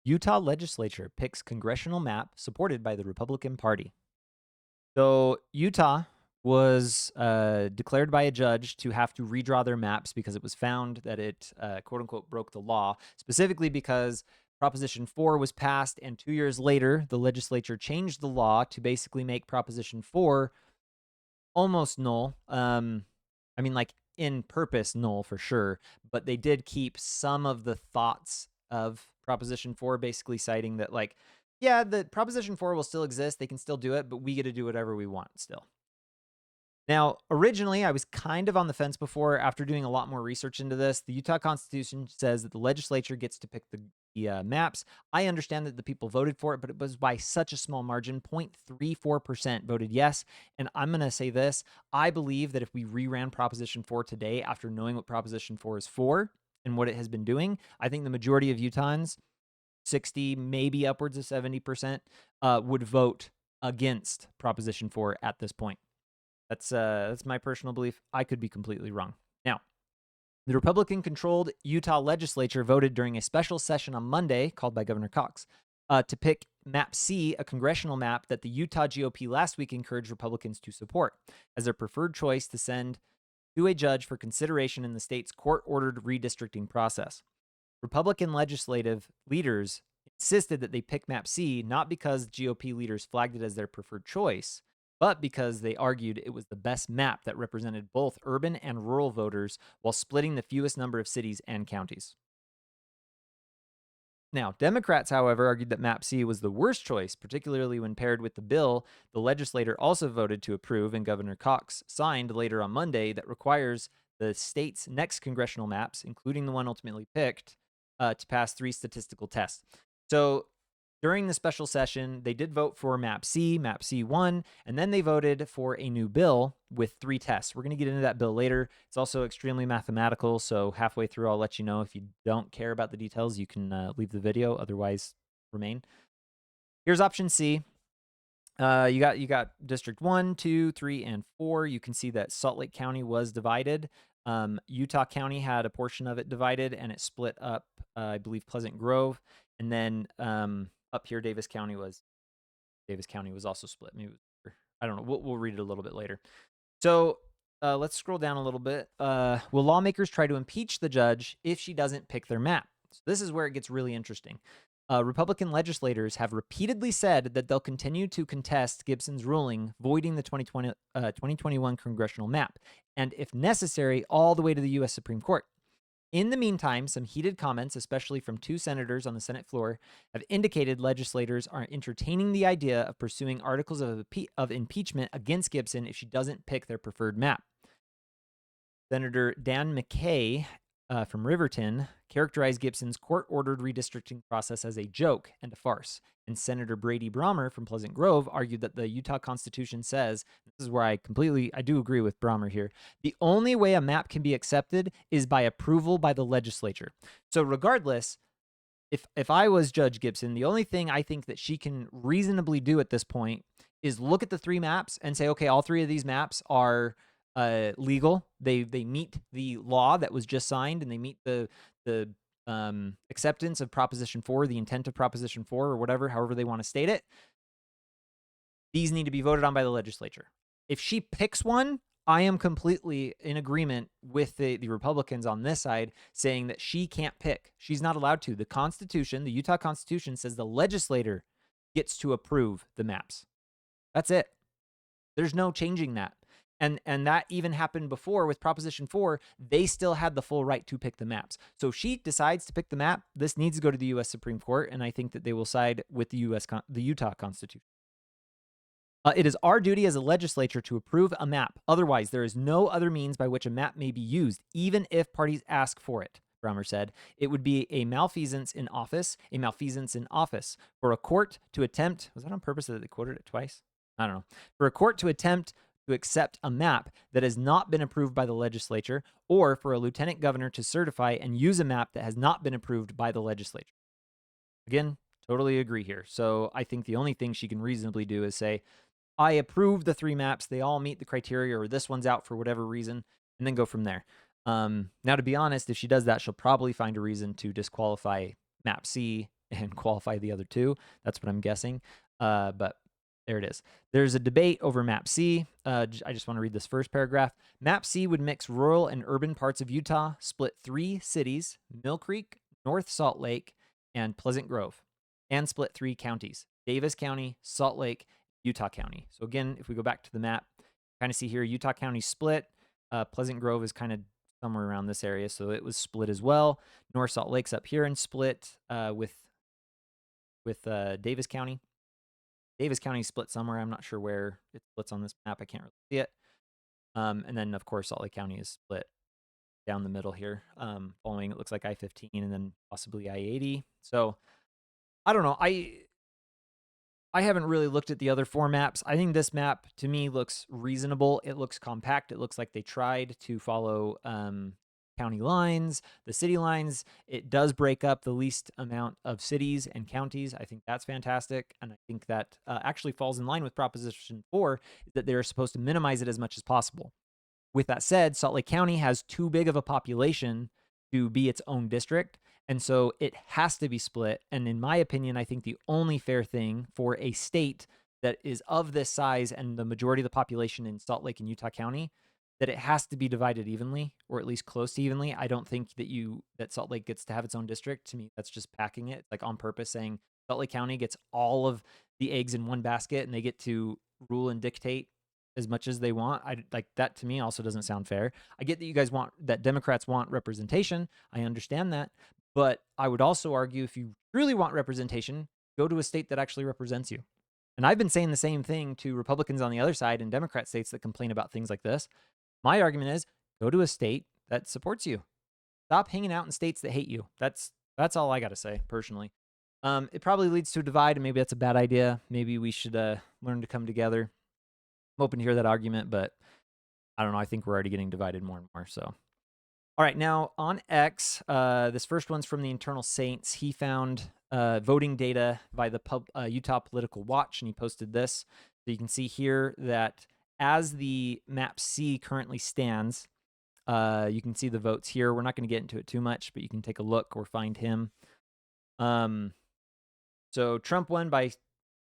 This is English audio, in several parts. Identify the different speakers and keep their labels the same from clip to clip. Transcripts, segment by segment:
Speaker 1: Utah legislature picks congressional map supported by the Republican Party. So Utah was declared by a judge to have to redraw their maps because it was found that it quote unquote broke the law, specifically because Proposition 4 was passed, and 2 years later, the legislature changed the law to basically make Proposition 4 almost null. I mean, like in purpose null for sure, but they did keep some of the thoughts of Proposition 4, basically citing that, like, yeah, the Proposition 4 will still exist. They can still do it, but we get to do whatever we want still. Now, originally, I was kind of on the fence before. After doing a lot more research into this, the Utah Constitution says that the legislature gets to pick the maps. I understand that the people voted for it, but it was by such a small margin. 0.34% voted yes. And I'm going to say this. I believe that if we reran Proposition 4 today, after knowing what Proposition 4 is for and what it has been doing, I think the majority of Utahns, 60, maybe upwards of 70%, would vote against Proposition 4 at this point. That's my personal belief. I could be completely wrong. Now, the Republican-controlled Utah legislature voted during a special session on Monday, called by Governor Cox, to pick Map C, a congressional map that the Utah GOP last week encouraged Republicans to support, as their preferred choice to send to a judge for consideration in the state's court-ordered redistricting process. Republican legislative leaders insisted that they pick Map C not because GOP leaders flagged it as their preferred choice, but because they argued it was the best map that represented both urban and rural voters while splitting the fewest number of cities and counties. Now, Democrats, however, argued that Map C was the worst choice, particularly when paired with the bill the legislator also voted to approve and Governor Cox signed later on Monday that requires the state's next congressional maps, including the one ultimately picked, to pass 3 statistical tests. So during the special session, they did vote for Map C. Map C won, and then they voted for a new bill with 3 tests. We're going to get into that bill later. It's also extremely mathematical, so halfway through, I'll let you know. If you don't care about the details, you can leave the video. Otherwise, remain. Here's option C. You got District 1, 2, 3, and 4. You can see that Salt Lake County was divided. Utah County had a portion of it divided, and it split up, I believe, Pleasant Grove. And then up here, Davis County was also split. Maybe I don't know. We'll read it a little bit later. So let's scroll down a little bit. Will lawmakers try to impeach the judge if she doesn't pick their map? So this is where it gets really interesting. Republican legislators have repeatedly said that they'll continue to contest Gibson's ruling voiding the 2021 congressional map, and if necessary, all the way to the U.S. Supreme Court. In the meantime, some heated comments, especially from 2 senators on the Senate floor, have indicated legislators are entertaining the idea of pursuing articles of impeachment against Gibson if she doesn't pick their preferred map. Senator Dan McKay from Riverton characterized Gibson's court-ordered redistricting process as a joke and a farce. And Senator Brady Brommer from Pleasant Grove argued that the Utah Constitution says, this is where I do agree with Brommer here, the only way a map can be accepted is by approval by the legislature. So regardless, if I was Judge Gibson, the only thing I think that she can reasonably do at this point is look at the 3 maps and say, okay, all 3 of these maps are legal. They meet the law that was just signed, and they meet the acceptance of Proposition 4, the intent of Proposition 4, or whatever, however they want to state it. These need to be voted on by the legislature. If she picks one, I am completely in agreement with the Republicans on this side saying that she can't pick. She's not allowed to. The Constitution, the Utah Constitution, says the legislator gets to approve the maps. That's it. There's no changing that. And that even happened before with Proposition 4. They still had the full right to pick the maps. So if she decides to pick the map, this needs to go to the U.S. Supreme Court, and I think that they will side with the Utah Constitution. It is our duty as a legislature to approve a map. Otherwise, there is no other means by which a map may be used, even if parties ask for it, Brommer said. It would be a malfeasance in office, for a court to attempt, was that on purpose that they quoted it twice? I don't know. For a court to attempt to accept a map that has not been approved by the legislature, or for a lieutenant governor to certify and use a map that has not been approved by the legislature. Again, totally agree here. So I think the only thing she can reasonably do is say, I approve the 3 maps. They all meet the criteria, or this one's out for whatever reason, and then go from there. Now, to be honest, if she does that, she'll probably find a reason to disqualify Map C and qualify the other two. That's what I'm guessing. But there it is. There's a debate over Map C. I just want to read this first paragraph. Map C would mix rural and urban parts of Utah, split 3 cities, Mill Creek, North Salt Lake, and Pleasant Grove, and split 3 counties, Davis County, Salt Lake, Utah County. So again, if we go back to the map, kind of see here, Utah County split. Pleasant Grove is kind of somewhere around this area, so it was split as well. North Salt Lake's up here and split with Davis County. Davis County split somewhere. I'm not sure where it splits on this map. I can't really see it. And then, of course, Salt Lake County is split down the middle here, following, it looks like I-15 and then possibly I-80. So I don't know. I haven't really looked at the other 4 maps. I think this map, to me, looks reasonable. It looks compact. It looks like they tried to follow county lines, the city lines. It does break up the least amount of cities and counties. I think that's fantastic. And I think that actually falls in line with Proposition 4, that they're supposed to minimize it as much as possible. With that said, Salt Lake County has too big of a population to be its own district. And so it has to be split. And in my opinion, I think the only fair thing for a state that is of this size and the majority of the population in Salt Lake and Utah County, that it has to be divided evenly, or at least close to evenly. I don't think that Salt Lake gets to have its own district. To me, that's just packing it, like on purpose, saying Salt Lake County gets all of the eggs in one basket and they get to rule and dictate as much as they want. I like that. To me also doesn't sound fair. I get that you guys want, that Democrats want representation. I understand that. But I would also argue, if you really want representation, go to a state that actually represents you. And I've been saying the same thing to Republicans on the other side and Democrat states that complain about things like this. My argument is, go to a state that supports you. Stop hanging out in states that hate you. That's all I got to say, personally. It probably leads to a divide, and maybe that's a bad idea. Maybe we should learn to come together. I'm open to hear that argument, but I don't know. I think we're already getting divided more and more. So, all right, now on X, this first one's from the Internal Saints. He found voting data by the Utah Political Watch, and he posted this. So you can see here that as the Map C currently stands, you can see the votes here. We're not going to get into it too much, but you can take a look or find him. So Trump won by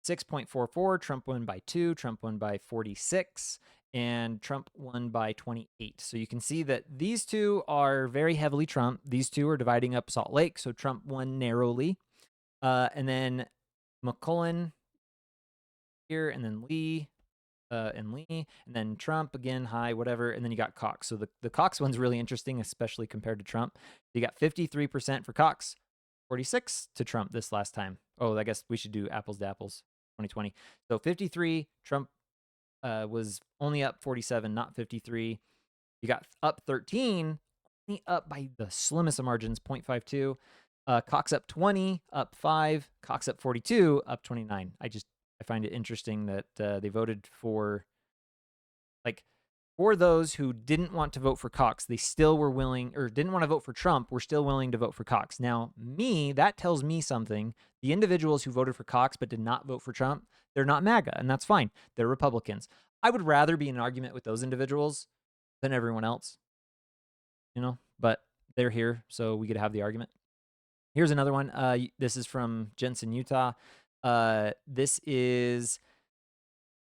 Speaker 1: 6.44, Trump won by 2, Trump won by 46, and Trump won by 28. So you can see that these two are very heavily Trump. These two are dividing up Salt Lake, so Trump won narrowly. And then McCullen here, and then Lee, and then Trump again, high, whatever, and then you got Cox. So the Cox one's really interesting, especially compared to Trump. You got 53% for Cox, 46 to Trump this last time. Oh, I guess we should do apples to apples, 2020. So 53, Trump was only up 47, not 53. You got up 13, only up by the slimmest of margins, 0.52. Cox up 20, up 5. Cox up 42, up 29. I find it interesting that they voted for, like, for those who didn't want to vote for Cox, they still were willing, or didn't want to vote for Trump, were still willing to vote for Cox. Now, that tells me something. The individuals who voted for Cox but did not vote for Trump, they're not MAGA, and that's fine. They're Republicans. I would rather be in an argument with those individuals than everyone else, but they're here, so we get to have the argument. Here's another one. This is from Jensen, Utah. This is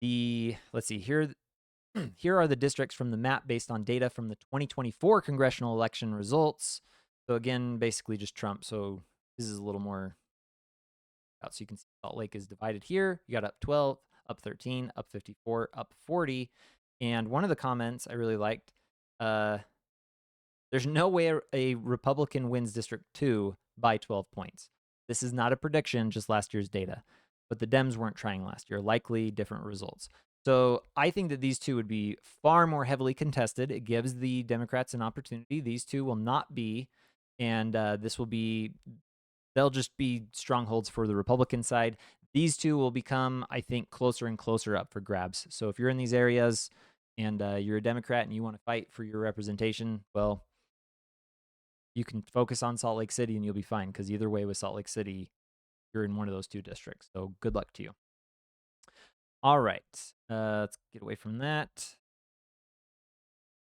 Speaker 1: let's see here. Here are the districts from the map based on data from the 2024 congressional election results. So again, basically just Trump. So this is a little more out. So you can see Salt Lake is divided here. You got up 12, up 13, up 54, up 40. And one of the comments I really liked, there's no way a Republican wins District 2 by 12 points. This is not a prediction, just last year's data. But the Dems weren't trying last year. Likely different results. So I think that these two would be far more heavily contested. It gives the Democrats an opportunity. These two will not be, and they'll just be strongholds for the Republican side. These two will become, I think, closer and closer up for grabs. So if you're in these areas and you're a Democrat and you want to fight for your representation, well, you can focus on Salt Lake City and you'll be fine, because either way with Salt Lake City, you're in one of those two districts. So good luck to you. All right, let's get away from that.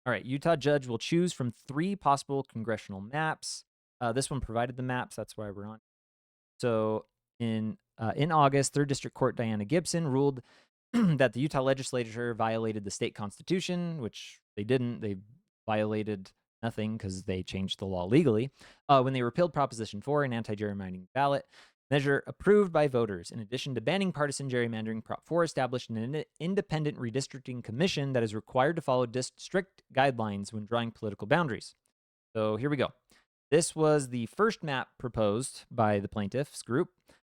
Speaker 1: All right, Utah judge will choose from 3 possible congressional maps. This one provided the maps. That's why we're on. So in August, Third District Court Diana Gibson ruled that the Utah legislature violated the state constitution, which they didn't. They violated nothing because they changed the law legally when they repealed Proposition 4, an anti-gerrymandering ballot measure approved by voters. In addition to banning partisan gerrymandering, Prop 4 established an independent redistricting commission that is required to follow strict guidelines when drawing political boundaries. So here we go. This was the first map proposed by the plaintiffs group.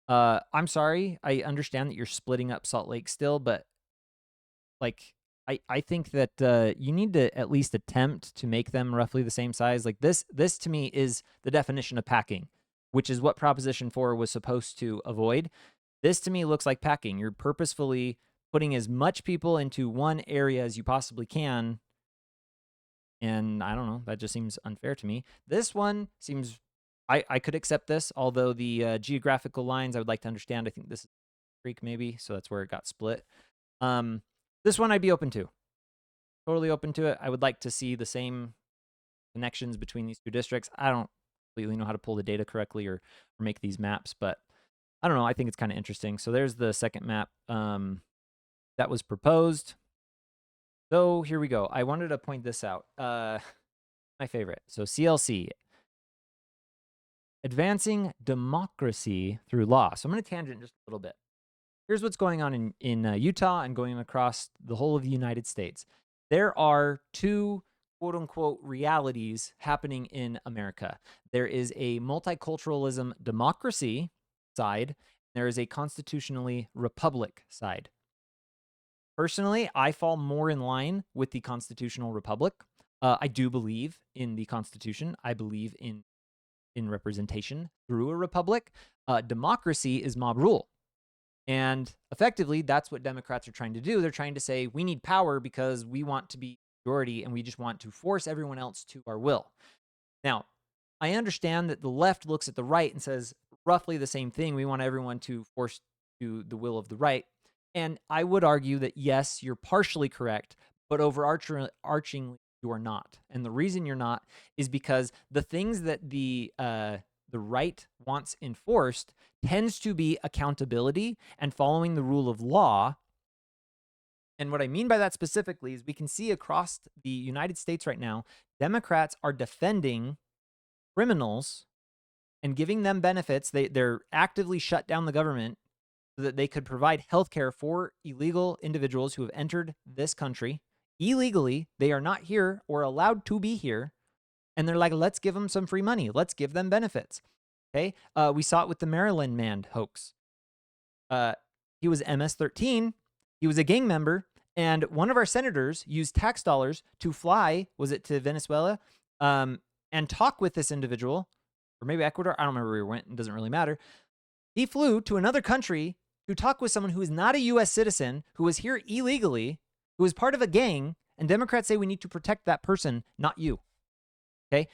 Speaker 1: I'm sorry. I understand that you're splitting up Salt Lake still, but like I think that you need to at least attempt to make them roughly the same size. Like this to me is the definition of packing, which is what Proposition 4 was supposed to avoid. This to me looks like packing. You're purposefully putting as much people into one area as you possibly can. And I don't know, that just seems unfair to me. This one seems, I could accept this, although the geographical lines I would like to understand. I think this is Creek maybe, so that's where it got split. This one I'd be open to. Totally open to it. I would like to see the same connections between these two districts. I don't completely know how to pull the data correctly or make these maps, but I don't know. I think it's kind of interesting. So there's the second map that was proposed. So here we go. I wanted to point this out. My favorite. So CLC, advancing democracy through law. So I'm going to tangent just a little bit. Here's what's going on in Utah and going across the whole of the United States. There are two quote-unquote realities happening in America. There is a multiculturalism democracy side. There is a constitutionally republic side. Personally, I fall more in line with the constitutional republic. I do believe in the Constitution. I believe in representation through a republic. Democracy is mob rule. And effectively, that's what Democrats are trying to do. They're trying to say, we need power because we want to be majority and we just want to force everyone else to our will. Now, I understand that the left looks at the right and says roughly the same thing. We want everyone to force to the will of the right. And I would argue that, yes, you're partially correct, but overarchingly, you are not. And the reason you're not is because the things that the right wants enforced tends to be accountability and following the rule of law. And what I mean by that specifically is we can see across the United States right now, Democrats are defending criminals and giving them benefits. They're actively shut down the government so that they could provide health care for illegal individuals who have entered this country illegally. They are not here or allowed to be here. And they're like, let's give them some free money. Let's give them benefits. Okay. We saw it with the Maryland man hoax. He was MS-13. He was a gang member. And one of our senators used tax dollars to fly, was it to Venezuela, and talk with this individual, or maybe Ecuador. I don't remember where he went. It doesn't really matter. He flew to another country to talk with someone who is not a U.S. citizen, who was here illegally, who is part of a gang, and Democrats say we need to protect that person, not you. Okay?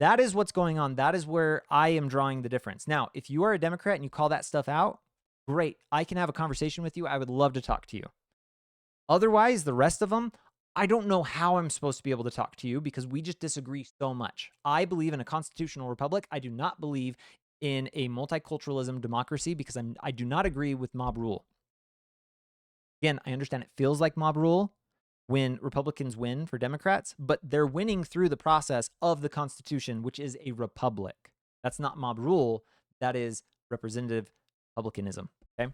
Speaker 1: That is what's going on. That is where I am drawing the difference. Now, if you are a Democrat and you call that stuff out, great. I can have a conversation with you. I would love to talk to you. Otherwise, the rest of them, I don't know how I'm supposed to be able to talk to you because we just disagree so much. I believe in a constitutional republic. I do not believe in a multiculturalism democracy because I do not agree with mob rule. Again, I understand it feels like mob rule when Republicans win for Democrats, but they're winning through the process of the Constitution, which is a republic. That's not mob rule. That is representative republicanism. Okay.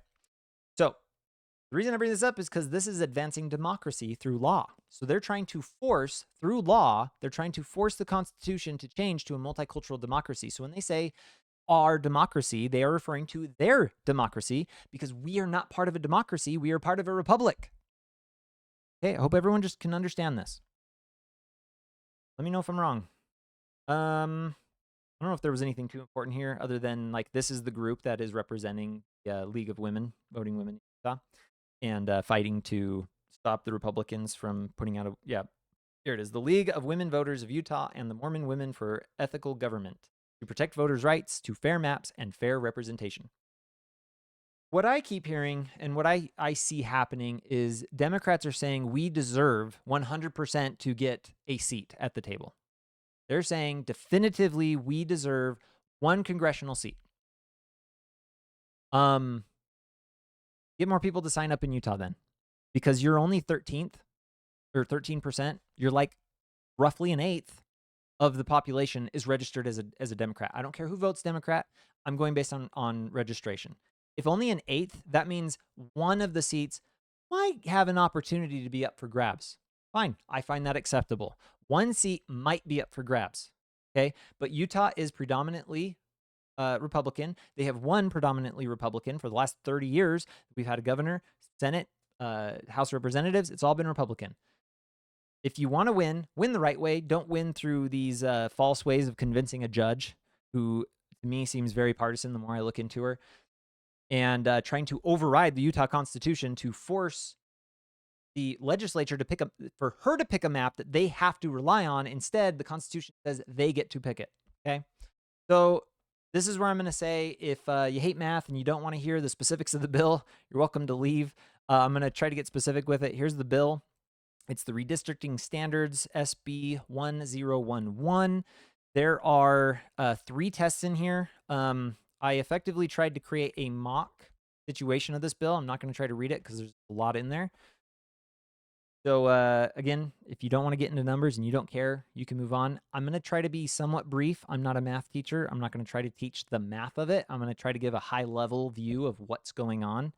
Speaker 1: So the reason I bring this up is because this is advancing democracy through law. So they're trying to force, through law, they're trying to force the Constitution to change to a multicultural democracy. So when they say our democracy, they are referring to their democracy because we are not part of a democracy. We are part of a republic. Okay, I hope everyone just can understand this. Let me know if I'm wrong. I don't know if there was anything too important here other than like this is the group that is representing the League of Women, Voting Women in Utah, and fighting to stop the Republicans from putting out here it is, the League of Women Voters of Utah and the Mormon Women for Ethical Government to protect voters' rights to fair maps and fair representation. What I keep hearing and what I see happening is Democrats are saying we deserve 100% to get a seat at the table. They're saying definitively we deserve one congressional seat. Get more people to sign up in Utah then, because you're only 13th or 13%. You're like roughly an eighth of the population is registered as a Democrat. I don't care who votes Democrat. I'm going based on registration. If only an eighth, that means one of the seats might have an opportunity to be up for grabs. Fine, I find that acceptable. One seat might be up for grabs, okay? But Utah is predominantly Republican. They have won predominantly Republican for the last 30 years. We've had a governor, Senate, House of Representatives. It's all been Republican. If you want to win the right way. Don't win through these false ways of convincing a judge who, to me, seems very partisan the more I look into her, and trying to override the Utah Constitution to force the legislature to for her to pick a map that they have to rely on. Instead, the Constitution says they get to pick it. Okay? So this is where I'm going to say, if you hate math and you don't want to hear the specifics of the bill, you're welcome to leave. I'm going to try to get specific with it. Here's the bill. It's the Redistricting Standards, SB 1011. There are 3 tests in here. I effectively tried to create a mock situation of this bill. I'm not going to try to read it because there's a lot in there. So again, if you don't want to get into numbers and you don't care, you can move on. I'm going to try to be somewhat brief. I'm not a math teacher. I'm not going to try to teach the math of it. I'm going to try to give a high-level view of what's going on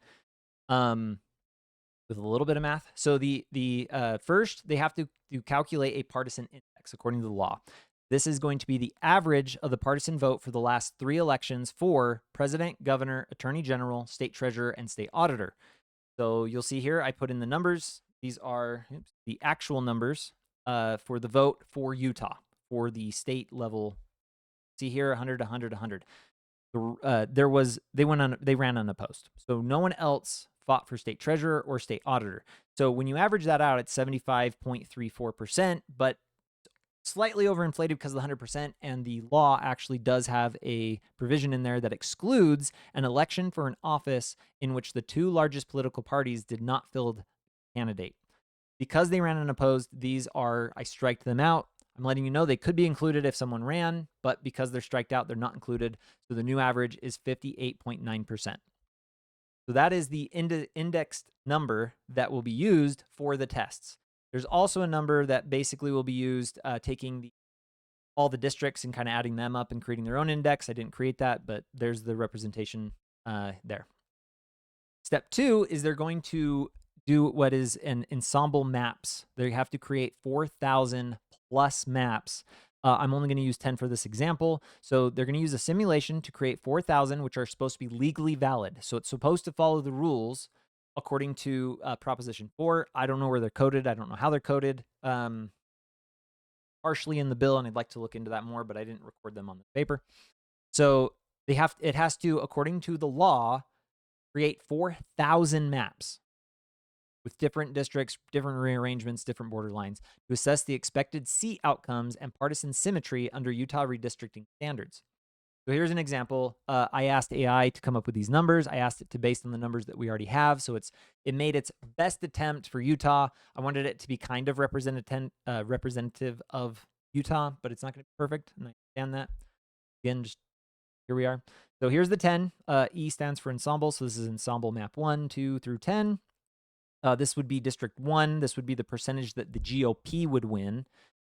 Speaker 1: with a little bit of math. So the first, they have to calculate a partisan index according to the law. This is going to be the average of the partisan vote for the last 3 elections for president, governor, attorney general, state treasurer, and state auditor. So you'll see here, I put in the numbers. These are the actual numbers for the vote for Utah for the state level. See here, 100, 100, 100. They ran unopposed. So no one else fought for state treasurer or state auditor. So when you average that out, it's 75.34%, but slightly overinflated because of the 100%, and the law actually does have a provision in there that excludes an election for an office in which the 2 largest political parties did not field candidate. Because they ran unopposed, I striked them out. I'm letting you know they could be included if someone ran, but because they're striked out, they're not included. So the new average is 58.9%. So that is the indexed number that will be used for the tests. There's also a number that basically will be used taking all the districts and kind of adding them up and creating their own index. I didn't create that, but there's the representation there. Step 2 is they're going to do what is an ensemble maps. They have to create 4,000 plus maps. I'm only going to use 10 for this example. So they're going to use a simulation to create 4,000, which are supposed to be legally valid. So it's supposed to follow the rules according to Proposition 4. I don't know where they're coded. I don't know how they're coded. Partially in the bill, and I'd like to look into that more, but I didn't record them on the paper. So it has to, according to the law, create 4,000 maps with different districts, different rearrangements, different border lines to assess the expected seat outcomes and partisan symmetry under Utah redistricting standards. So here's an example. I asked AI to come up with these numbers. I asked it to based on the numbers that we already have. So it made its best attempt for Utah. I wanted it to be kind of representative of Utah, but it's not going to be perfect, and I understand that. Again, just here we are. So here's the 10. E stands for ensemble. So this is ensemble map 1, 2 through 10. This would be District 1. This would be the percentage that the GOP would win.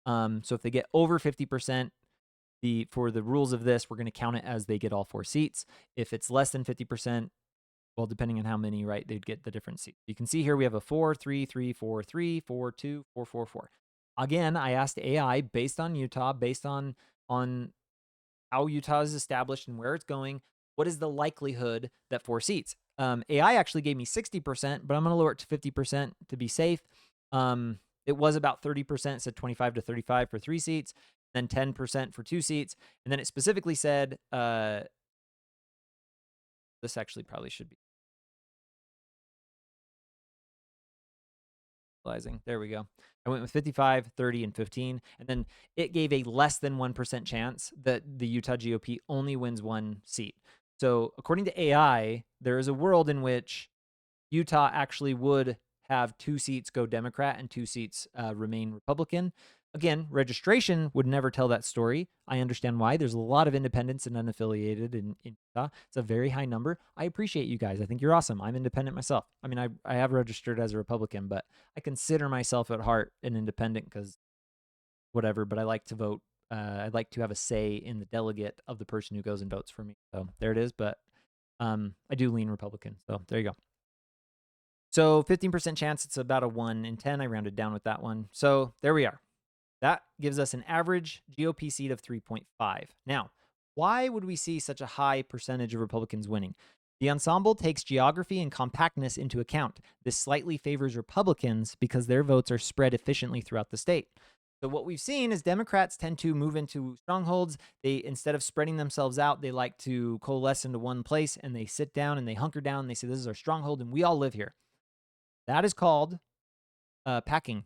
Speaker 1: So if they get over 50%, for the rules of this, we're going to count it as they get all 4 seats. If it's less than 50%, well, depending on how many, right, they'd get the different seats. You can see here we have a 4, 3, 3, 4, 3, 4, 2, 4, 4, 4. Again, I asked AI based on Utah, based on how Utah is established and where it's going, what is the likelihood that 4 seats? AI actually gave me 60%, but I'm going to lower it to 50% to be safe. It was about 30%, said 25 to 35 for 3 seats, then 10% for 2 seats. And then it specifically said, this actually probably should be. There we go. I went with 55, 30, and 15. And then it gave a less than 1% chance that the Utah GOP only wins 1 seat. So according to AI, there is a world in which Utah actually would have 2 seats go Democrat and 2 seats remain Republican. Again, registration would never tell that story. I understand why. There's a lot of independents and unaffiliated in Utah. It's a very high number. I appreciate you guys. I think you're awesome. I'm independent myself. I mean, I have registered as a Republican, but I consider myself at heart an independent because whatever, but I like to vote. I'd like to have a say in the delegate of the person who goes and votes for me. So there it is. But I do lean Republican. So there you go. So 15% chance, it's about a 1 in 10. I rounded down with that one. So there we are. That gives us an average GOP seat of 3.5. Now, why would we see such a high percentage of Republicans winning? The ensemble takes geography and compactness into account. This slightly favors Republicans because their votes are spread efficiently throughout the state. So what we've seen is Democrats tend to move into strongholds. They, instead of spreading themselves out, they like to coalesce into one place, and they sit down and they hunker down and they say, this is our stronghold and we all live here. That is called packing.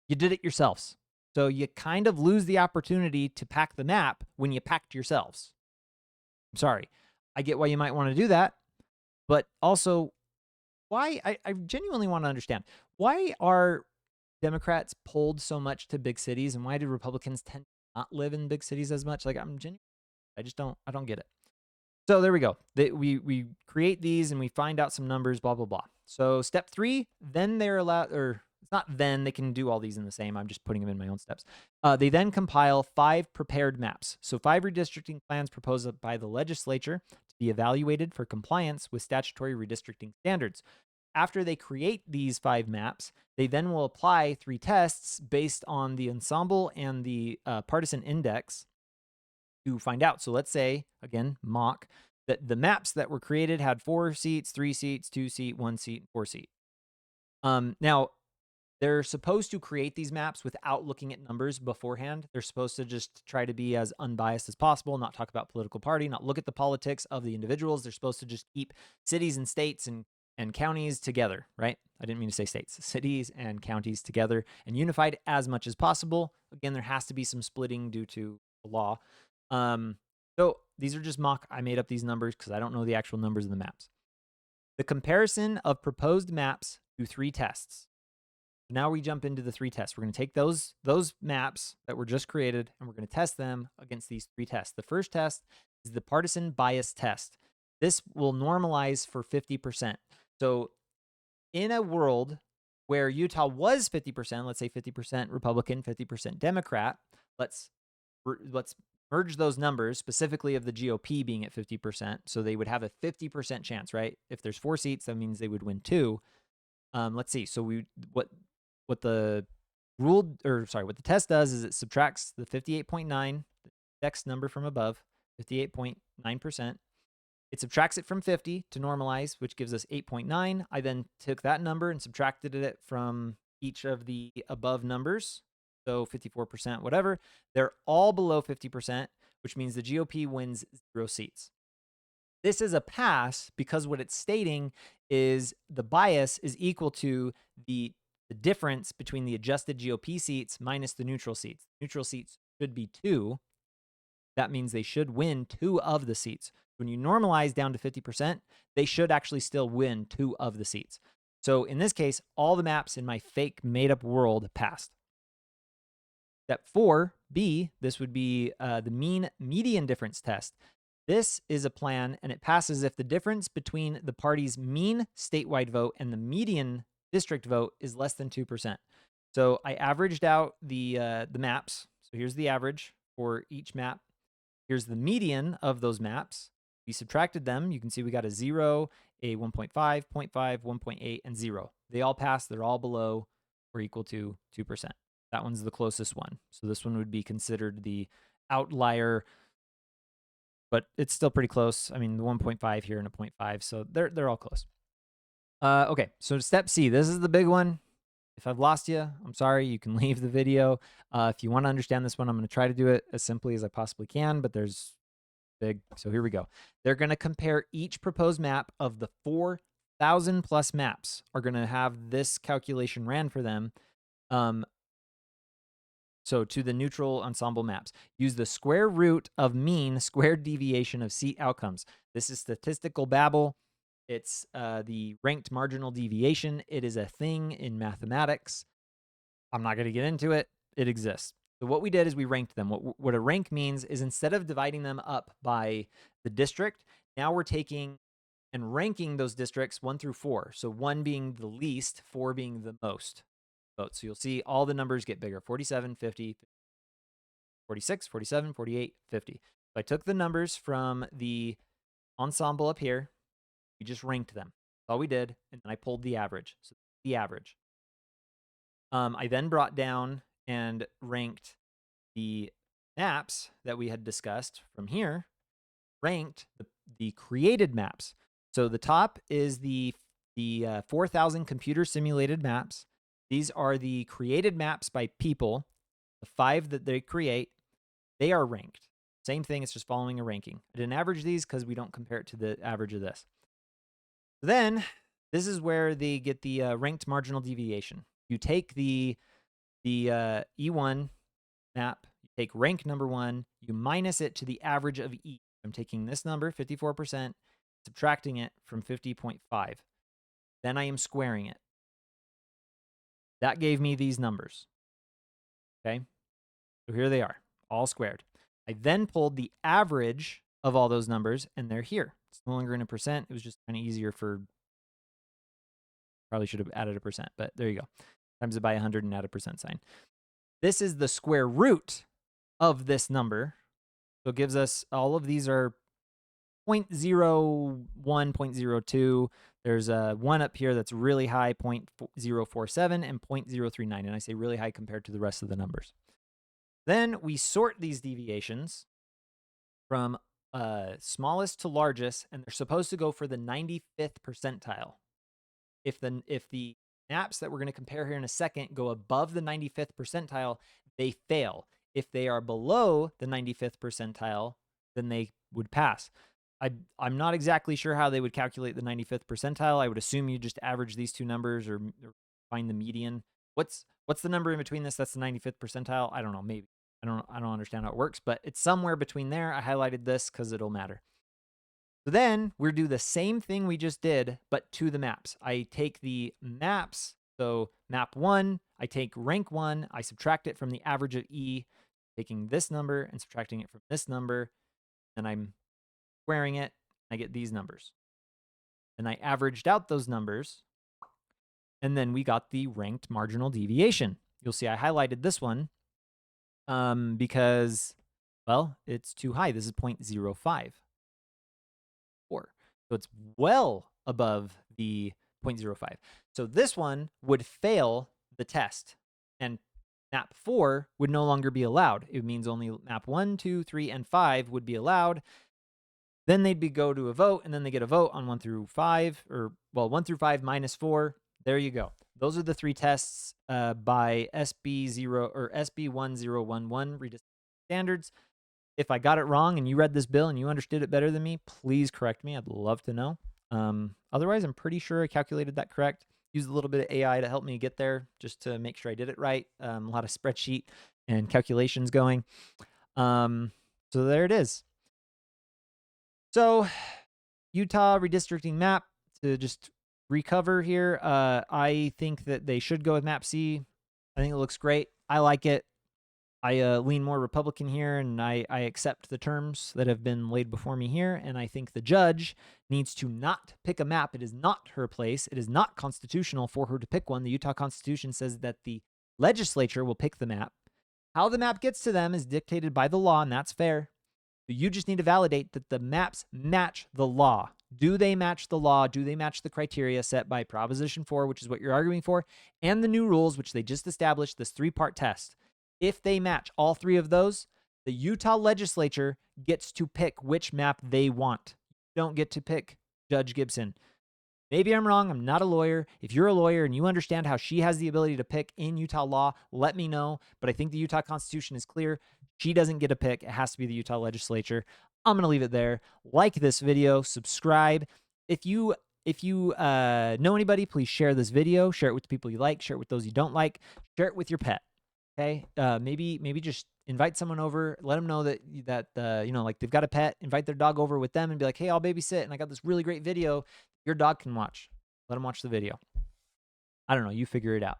Speaker 1: You did it yourselves. So you kind of lose the opportunity to pack the map when you packed yourselves. I'm sorry. I get why you might want to do that, but also why I genuinely want to understand, why are Democrats pulled so much to big cities, and why do Republicans tend to not live in big cities as much? Like, I don't get it. So there we go. We create these and we find out some numbers, blah, blah, blah. So step 3, then they're allowed, or it's not then, they can do all these in the same. I'm just putting them in my own steps. They then compile 5 prepared maps. So 5 redistricting plans proposed by the legislature to be evaluated for compliance with statutory redistricting standards. After they create these 5 maps, they then will apply 3 tests based on the ensemble and the partisan index to find out. So let's say, again, mock, that the maps that were created had 4 seats, 3 seats, 2 seat, 1 seat, 4 seat. Now, they're supposed to create these maps without looking at numbers beforehand. They're supposed to just try to be as unbiased as possible, not talk about political party, not look at the politics of the individuals. They're supposed to just keep cities and states and counties together, right? I didn't mean to say states, cities and counties together and unified as much as possible. Again, there has to be some splitting due to the law. So these are just mock. I made up these numbers because I don't know the actual numbers of the maps. The comparison of proposed maps to 3 tests. Now we jump into the 3 tests. We're going to take those maps that were just created and we're going to test them against these 3 tests. The first test is the partisan bias test. This will normalize for 50%. So in a world where Utah was 50%, let's say 50% Republican, 50% Democrat, let's merge those numbers, specifically of the GOP being at 50%. So they would have a 50% chance, right? If there's 4 seats, that means they would win 2. Let's see. So what the test does is it subtracts the 58.9, the index number from above, 58.9%. It subtracts it from 50 to normalize, which gives us 8.9. I then took that number and subtracted it from each of the above numbers. So 54%, whatever. They're all below 50%, which means the GOP wins 0 seats. This is a pass because what it's stating is the bias is equal to the difference between the adjusted GOP seats minus the neutral seats. Neutral seats should be 2. That means they should win 2 of the seats. When you normalize down to 50%, they should actually still win 2 of the seats. So in this case, all the maps in my fake made-up world passed. Step 4B, this would be the mean median difference test. This is a plan, and it passes if the difference between the party's mean statewide vote and the median district vote is less than 2%. So I averaged out the maps. So here's the average for each map. Here's the median of those maps. We subtracted them. You can see we got a 0, a 1.5, 0.5, 1.8, and 0. They all pass. They're all below or equal to 2%. That one's the closest one. So this one would be considered the outlier, but it's still pretty close. I mean, the 1.5 here and a 0.5, so they're all close. Okay, so step C. This is the big one. If I've lost you, I'm sorry. You can leave the video. If you want to understand this one, I'm going to try to do it as simply as I possibly can, but there's big. So here we go. They're going to compare each proposed map of the 4,000 plus maps are going to have this calculation ran for them. So to the neutral ensemble maps, use the square root of mean squared deviation of seat outcomes. This is statistical babble. It's the ranked marginal deviation. It is a thing in mathematics. I'm not going to get into it. it exists. So what we did is we ranked them. What a rank means is instead of dividing them up by the district, now we're taking and ranking those districts 1 through 4. So 1 being the least, 4 being the most votes. So you'll see all the numbers get bigger: 47, 50, 46, 47, 48, 50. So I took the numbers from the ensemble up here. We just ranked them. That's all we did. And then I pulled the average. So the average. I then brought down and ranked the maps that we had discussed from here, ranked the created maps. So the top is the 4,000 computer simulated maps. These are the created maps by people. The 5 that they create, they are ranked. Same thing, it's just following a ranking. I didn't average these because we don't compare it to the average of this. Then, this is where they get the ranked marginal deviation. You take the E1 map, you take rank number 1, you minus it to the average of E. I'm taking this number, 54%, subtracting it from 50.5. Then I am squaring it. That gave me these numbers. Okay? So here they are, all squared. I then pulled the average of all those numbers, and they're here. It's no longer in a percent. It was just kind of easier for, probably should have added a percent, but there you go. Times it by 100 and add a percent sign. This is the square root of this number. So it gives us, all of these are 0.01, 0.02. There's a one up here that's really high, 0.047, and 0.039. And I say really high compared to the rest of the numbers. Then we sort these deviations from smallest to largest, and they're supposed to go for the 95th percentile. If the maps that we're going to compare here in a second go above the 95th percentile, they fail. If they are below the 95th percentile, then they would pass. I'm not exactly sure how they would calculate the 95th percentile. I would assume you just average these two numbers or find the median. What's the number in between this? That's the 95th percentile. I don't know. Maybe I don't understand how it works, but it's somewhere between there. I highlighted this because it'll matter. So then we'll do the same thing we just did, but to the maps. I take the maps. So map 1, I take rank 1, I subtract it from the average of E, taking this number and subtracting it from this number, and I'm squaring it. I get these numbers. And I averaged out those numbers, and then we got the ranked marginal deviation. You'll see I highlighted this one because, well, it's too high. This is 0.05. So it's well above the 0.05. So this one would fail the test, and map 4 would no longer be allowed. It means only map 1, 2, 3, and 5 would be allowed. Then they'd go to a vote, and then they get a vote on 1 through 5, or, well, 1 through 5 minus 4. There you go. Those are the 3 tests by SB0 or SB1011 redistribution standards. If I got it wrong and you read this bill and you understood it better than me, please correct me. I'd love to know. Otherwise, I'm pretty sure I calculated that correct. Used a little bit of AI to help me get there just to make sure I did it right. A lot of spreadsheet and calculations going. So there it is. So Utah redistricting map, to just recover here. I think that they should go with map C. I think it looks great. I like it. I lean more Republican here, and I accept the terms that have been laid before me here, and I think the judge needs to not pick a map. It is not her place. It is not constitutional for her to pick one. The Utah Constitution says that the legislature will pick the map. How the map gets to them is dictated by the law, and that's fair. So you just need to validate that the maps match the law. Do they match the law? Do they match the criteria set by Proposition 4, which is what you're arguing for, and the new rules, which they just established, this 3-part test? If they match all 3 of those, the Utah legislature gets to pick which map they want. You don't get to pick Judge Gibson. Maybe I'm wrong. I'm not a lawyer. If you're a lawyer and you understand how she has the ability to pick in Utah law, let me know. But I think the Utah Constitution is clear. She doesn't get a pick. It has to be the Utah legislature. I'm going to leave it there. Like this video. Subscribe. If you know anybody, please share this video. Share it with the people you like. Share it with those you don't like. Share it with your pet. Okay, maybe just invite someone over. Let them know that like they've got a pet. Invite their dog over with them and be like, hey, I'll babysit, and I got this really great video your dog can watch. Let them watch the video. I don't know. You figure it out.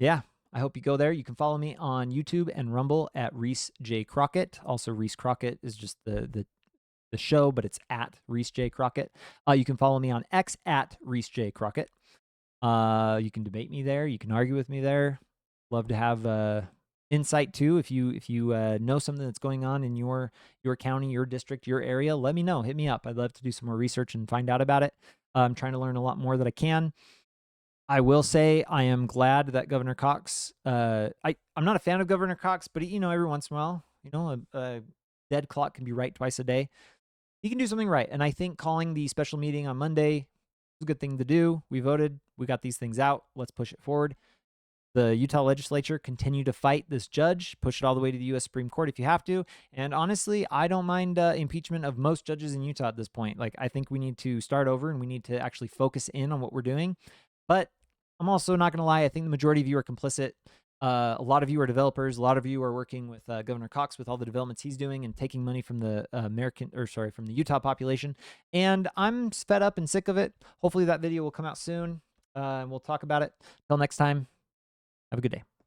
Speaker 1: Yeah, I hope you go there. You can follow me on YouTube and Rumble at Reese J Crockett. Also, Reese Crockett is just the show, but it's at Reese J Crockett. You can follow me on X at Reese J Crockett. You can debate me there. You can argue with me there. Love to have insight too. If you know something that's going on in your county, your district, your area, let me know. Hit me up. I'd love to do some more research and find out about it. I'm trying to learn a lot more that I can. I will say I am glad that Governor Cox. I'm not a fan of Governor Cox, but every once in a while, a dead clock can be right twice a day. He can do something right, and I think calling the special meeting on Monday was a good thing to do. We voted. We got these things out. Let's push it forward. The Utah legislature continue to fight this judge, push it all the way to the U.S. Supreme Court if you have to. And honestly, I don't mind impeachment of most judges in Utah at this point. Like, I think we need to start over and we need to actually focus in on what we're doing. But I'm also not going to lie. I think the majority of you are complicit. A lot of you are developers. A lot of you are working with Governor Cox with all the developments he's doing and taking money from the from the Utah population. And I'm fed up and sick of it. Hopefully that video will come out soon and we'll talk about it. Till next time. Have a good day.